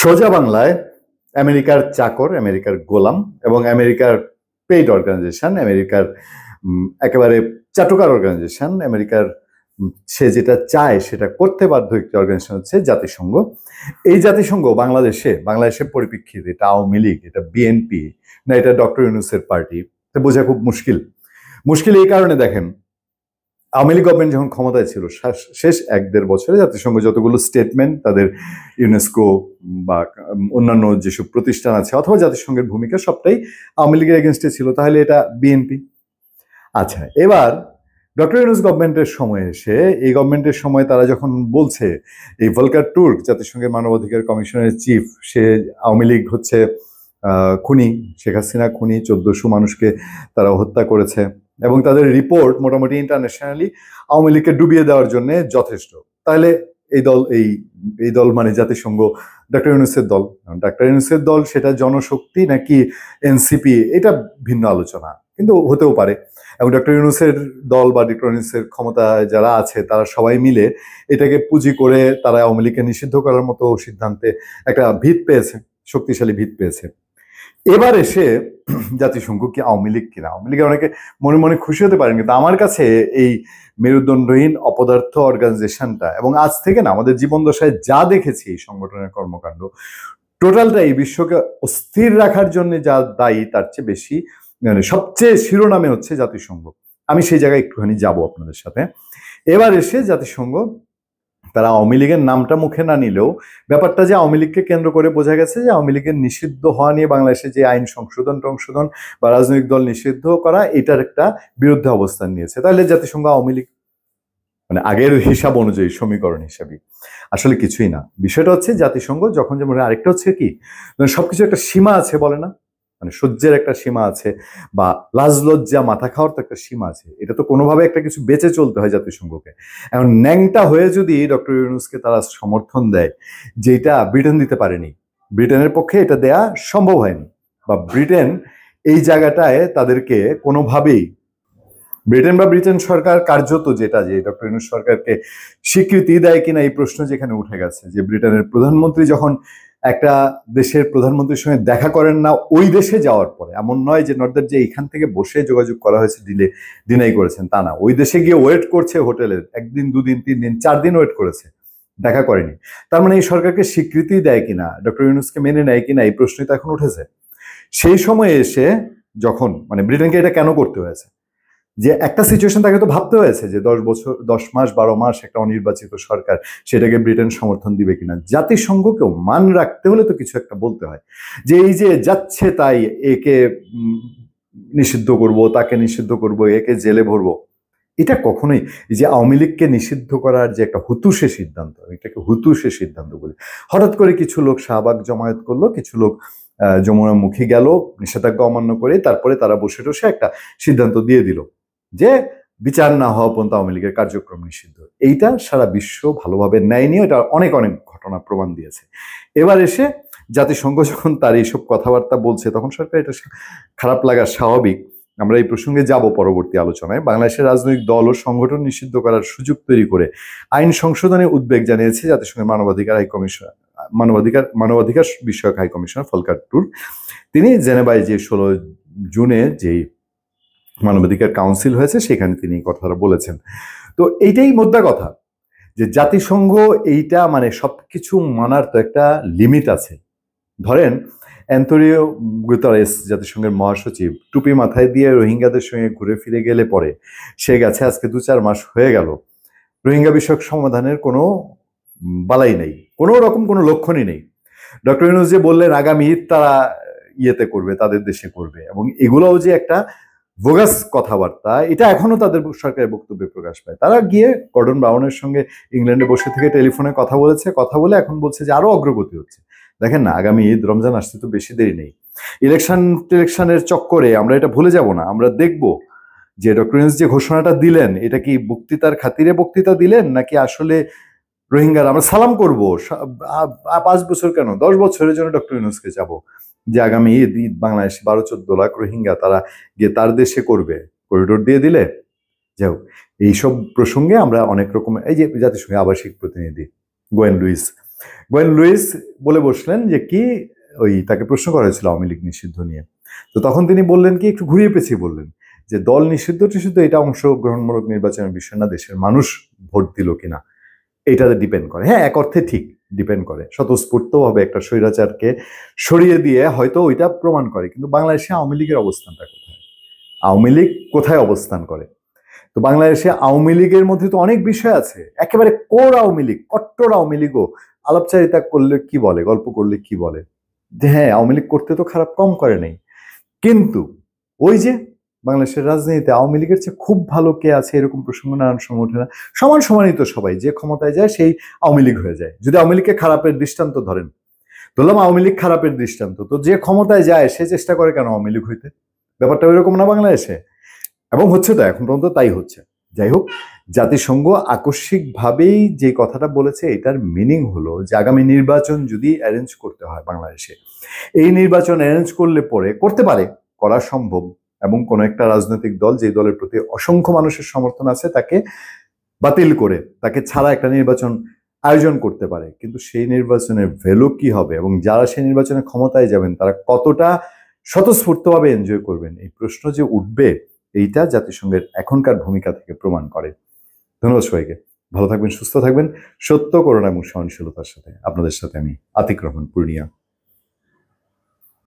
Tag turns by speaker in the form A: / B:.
A: সোজা বাংলায় আমেরিকার চাকর, আমেরিকার গোলাম এবং আমেরিকার পেইড অর্গানাইজেশন, আমেরিকার একেবারে চাটুকার অর্গানাইজেশন, আমেরিকার সে যেটা চায় সেটা করতে বাধ্য একটি অর্গানাইজেশন হচ্ছে জাতিসংঘ। এই জাতিসংঘ বাংলাদেশের পরিপ্রেক্ষিতে এটা আওয়ামী লীগ, এটা বিএনপি, না এটা ডক্টর ইউনূসের পার্টি, এটা বোঝা খুব মুশকিল এই কারণে। দেখেন, আওয়ামী লীগ গভর্নমেন্ট যখন ক্ষমতায় ছিল শেষ 1-1.5 বছরে জাতিসংঘ যতগুলো স্টেটমেন্ট তাদের ইউনেস্কো বা অন্যান্য যেসব প্রতিষ্ঠান আছে অথবা জাতিসংঘের ভূমিকা সবটাই আওয়ামী লীগের এগেনস্টে ছিল, তাহলে এটা বিএনপি। আচ্ছা, এবার ডক্টর ইউনূস গভর্নমেন্টের সময় এসে এই গভর্নমেন্টের সময় তারা যখন বলছে এই ভলকার টুর্ক, জাতিসংঘের মানবাধিকার কমিশনের চিফ, সে আওয়ামী লীগ হচ্ছে খুনি, শেখ হাসিনা খুনি, 1400 মানুষকে তারা হত্যা করেছে এবং তাদের রিপোর্ট মোটামুটি ইন্টারন্যাশনালি আওয়ামী লীগকে ডুবিয়ে দেওয়ার জন্য যথেষ্ট, তাহলে এই দল মানে জাতিসংঘ ডক্টর ইউনূসের দল। ডক্টর ইউনূসের দল সেটা জনশক্তি নাকি এনসিপি এটা ভিন্ন আলোচনা, কিন্তু হতেও পারে। এবং ডক্টর ইউনূসের দল বা ডক্টর ইউনূসের ক্ষমতায় যারা আছে তারা সবাই মিলে এটাকে পুঁজি করে তারা আওয়ামী লীগকে নিষিদ্ধ করার মতো সিদ্ধান্তে একটা ভিত পেয়েছে, শক্তিশালী ভিত পেয়েছে। এবার এসে জাতিসংঘ কি আওয়ামী লীগ কিনা, আওয়ামী লীগের অনেকে মনে মনে খুশি হতে পারেন, কিন্তু আমার কাছে এই মেরুদণ্ডহীন অপদার্থ অর্গানাইজেশনটা এবং আজ থেকে না আমাদের জীবন দশায় যা দেখেছি এই সংগঠনের কর্মকাণ্ড, টোটালটা এই বিশ্বকে অস্থির রাখার জন্য যা দায়ী তার চেয়ে বেশি, মানে সবচেয়ে শিরোনামে হচ্ছে জাতিসংঘ। আমি সেই জায়গায় একটুখানি যাব আপনাদের সাথে। এবার এসে জাতিসংঘ তারা আওয়ামী লীগের নামটা মুখে না নিলেও ব্যাপারটা যে আওয়ামী লীগকে কেন্দ্র করে বোঝা গেছে যে আওয়ামী লীগের নিষিদ্ধ হওয়া নিয়ে বাংলাদেশে যে আইন সংশোধন বা রাজনৈতিক দল নিষিদ্ধ করা এটার একটা বিরুদ্ধে অবস্থান নিয়েছে। তাহলে জাতিসংঘ আওয়ামী লীগ মানে আগের হিসাব অনুযায়ী, সমীকরণ হিসাবে আসলে কিছুই না। বিষয়টা হচ্ছে জাতিসংঘ যখন, যেমন আরেকটা হচ্ছে কি, সবকিছু একটা সীমা আছে বলে না, মানে সহ্যের একটা সীমা আছে বা লাজ লজ্জা মাথা খাওয়ার তো একটা সীমা আছে। এটা তো কোনোভাবে একটা কিছু বেঁচে চলতে হয় জাতিসংঘকে। এখন ন্যাংটা হয়ে যদি ডক্টর ইউনূসকে তারা সমর্থন দেয়, যেটা ব্রিটেন দিতে পারেনি, ব্রিটেনের পক্ষে এটা দেয়া সম্ভব হয়নি, বা ব্রিটেন এই জায়গাটায় তাদেরকে কোনোভাবেই, ব্রিটেন সরকার কার্যত যেটা যে ডক্টর ইউনূস সরকারকে স্বীকৃতি দেয় কিনা এই প্রশ্ন যেখানে উঠে গেছে, যে ব্রিটেনের প্রধানমন্ত্রী যখন একটা দেশের প্রধানমন্ত্রীর সঙ্গে দেখা করেন না ওই দেশে যাওয়ার পরে, এমন নয় যে নর্দার যে এখান থেকে বসে যোগাযোগ করা হয়েছে ডিনাই করেছেন, তা না, ওই দেশে গিয়ে ওয়েট করছে হোটেলে 1 দিন 2 দিন 3 দিন 4 দিন ওয়েট করেছে, দেখা করেনি। তার মানে এই সরকারকে স্বীকৃতি দেয় কিনা, ডক্টর ইউনূসকে মেনে নেয় কিনা এই প্রশ্নই তো এখন উঠেছে। সেই সময়ে এসে যখন মানে ব্রিটেনকে এটা কেন করতে হয়েছে, যে একটা সিচুয়েশন তাকে তো ভাবতে হয়েছে যে 10 মাস 12 মাস একটা অনির্বাচিত সরকার, সেটাকে ব্রিটেন সমর্থন দিবে কিনা। জাতিসংঘকেও মান রাখতে হলে তো কিছু একটা বলতে হয়, যে এই যে যাচ্ছে তাই একে নিষিদ্ধ করব, তাকে নিষিদ্ধ করব, একে জেলে ভরবো, এটা কখনোই, এই যে আওয়ামী লীগকে নিষিদ্ধ করার যে একটা হুতুশে সিদ্ধান্ত, এটাকে হুতুশে সিদ্ধান্ত বলি। হঠাৎ করে কিছু লোক শাহবাগ জমায়েত করলো, কিছু লোক যমুনামুখী গেল নিষেধাজ্ঞা অমান্য করে, তারপরে তারা বসে একটা সিদ্ধান্ত দিয়ে দিল যে বিচার না হওয়া পর্যন্ত আওয়ামী লীগের কার্যক্রম নিষিদ্ধ। এইটা সারা বিশ্ব ভালোভাবে নেয়নি, এটা অনেক ঘটনা প্রমাণ দিয়েছে। এবার এসে জাতিসংঘ যখন তার এইসব কথাবার্তা বলছে তখন সরকার এটা খারাপ লাগা স্বাভাবিক। আমরা এই প্রসঙ্গে যাব পরবর্তী আলোচনায়। বাংলাদেশের রাজনৈতিক দল ও সংগঠন নিষিদ্ধ করার সুযোগ তৈরি করে আইন সংশোধনে উদ্বেগ জানিয়েছে জাতিসংঘের মানবাধিকার বিষয়ক হাই কমিশনার ভলকার টুর্ক। তিনি জেনেভায় যে 16 জুনে যেই মানবাধিকার কাউন্সিল হয়েছে সেখানে তিনি এই কথাটা বলেছেন। তো এইটাই মোদ্দা কথা, যে জাতিসংঘ এইটা মানে সবকিছু মানার তো একটা লিমিট আছে। ধরেন অ্যান্তোনিও গুতেরেস, জাতিসংঘের মহাসচিব, টুপি মাথায় দিয়ে রোহিঙ্গাদের সঙ্গে ঘুরে ফিরে গেলে পরে সে গেছে আজকে 2-4 মাস হয়ে গেল, রোহিঙ্গা বিষয়ক সমাধানের কোনো বালাই নেই, কোনো রকম কোনো লক্ষণই নেই। ডক্টর ইউনূস যে বললেন আগামী ঈদ তারা ইয়েতে করবে, তাদের দেশে করবে, এবং এগুলোও যে একটা বোগাস কথাবার্তা, এটা এখনো তাদের সরকারের বক্তব্যে প্রকাশ পায়। তারা গিয়ে গর্ডন ব্রাউনের সঙ্গে ইংল্যান্ডে বসে থেকে টেলিফোনে কথা বলে এখন বলছে যে আরো অগ্রগতি হচ্ছে। দেখেন না, আগামী ঈদ রমজান আসতে তো বেশি দেরি নেই। ইলেকশনের চক্করে আমরা এটা ভুলে যাব না। আমরা দেখব যে ডক্টর ইউনূস যে ঘোষণাটা দিলেন এটা কি বক্তৃতার খাতিরে বক্তৃতা দিলেন, নাকি আসলে রোহিঙ্গার আমরা সালাম করবো 5 বছর কেন 10 বছরের জন্য ডক্টর ইউনূসকে যাব, যে আগামী ঈদ বাংলাদেশে 12-14 লাখ রোহিঙ্গা তারা গিয়ে তার দেশে করবে, করিডোর দিয়ে দিলে। যাই হোক, এইসব প্রসঙ্গে আমরা অনেক রকম, এই যে জাতিসংঘের আবাসিক প্রতিনিধি গোয়েন লুইস গোয়েন লুইস বলে বসলেন যে কি, ওই তাকে প্রশ্ন করা হয়েছিল আওয়ামী লীগ নিষিদ্ধ নিয়ে। তো তখন তিনি বললেন কি, একটু ঘুরিয়ে পেঁচিয়ে বললেন যে দল নিষিদ্ধ টিষিদ্ধ এটা অংশগ্রহণমূলক নির্বাচনের বিষয় না, দেশের মানুষ ভোট দিল কিনা এইটাতে ডিপেন্ড করে। হ্যাঁ, এক অর্থে ঠিক, ডিপেন্ড করে। স্বতঃস্ফূর্তভাবে একটা স্বৈরাচারকে সরিয়ে দিয়ে হয়তো ওইটা প্রমাণ করে, কিন্তু বাংলাদেশে আওয়ামী লীগের অবস্থানটা কোথায়? আওয়ামী লীগ কোথায় অবস্থান করে? তো বাংলাদেশে আওয়ামী লীগের মধ্যে তো অনেক বিষয় আছে, একেবারে কোর আওয়ামী লীগ, কট্টর আওয়ামী লীগও আলাপচারিতা করলে কি বলে, গল্প করলে কি বলে যে হ্যাঁ আওয়ামী লীগ করতে তো খারাপ কম করে নাই, কিন্তু ওই যে বাংলাদেশের রাজনীতিতে আওয়ামী লীগের চেয়ে খুব ভালো কে আছে এরকম প্রসঙ্গ নানান সময় ওঠে না। সমান সমানই তো সবাই, যে ক্ষমতায় যায় সেই আওয়ামী লীগ হয়ে যায়। যদি আওয়ামী লীগকে খারাপের দৃষ্টান্ত ধরেন, ধরলাম আওয়ামী লীগ খারাপের দৃষ্টান্ত, তো যে ক্ষমতায় যায় সে চেষ্টা করে কেন আওয়ামী লীগ হইতে? ব্যাপারটা ওইরকম না বাংলাদেশে? এবং হচ্ছে তো, এখন পর্যন্ত তাই হচ্ছে। যাই হোক, জাতিসংঘ আকস্মিকভাবেই যে কথাটা বলেছে এটার মিনিং হলো যে আগামী নির্বাচন যদি অ্যারেঞ্জ করতে হয় বাংলাদেশে, এই নির্বাচন অ্যারেঞ্জ করলে পরে করতে পারে, করা সম্ভব, এবং কোনো একটা রাজনৈতিক দল যে দলের প্রতি অসংখ্য মানুষের সমর্থন আছে তাকে বাতিল করে তাকে ছাড়া একটা নির্বাচন আয়োজন করতে পারে। কিন্তু সেই নির্বাচনের ভ্যালু কি হবে এবং যারা সেই নির্বাচনে ক্ষমতায় যাবেন তারা কতটা স্বতঃস্ফূর্তভাবে এনজয় করবেন, এই প্রশ্ন যে উঠবে এইটা জাতিসংঘের এখনকার ভূমিকা থেকে প্রমাণ করে। ধন্যবাদ সবাইকে। ভালো থাকবেন, সুস্থ থাকবেন। সত্য, করুণা এবং সহনশীলতার সাথে আপনাদের সাথে আমি আতিক রহমান, পূর্ণিয়া।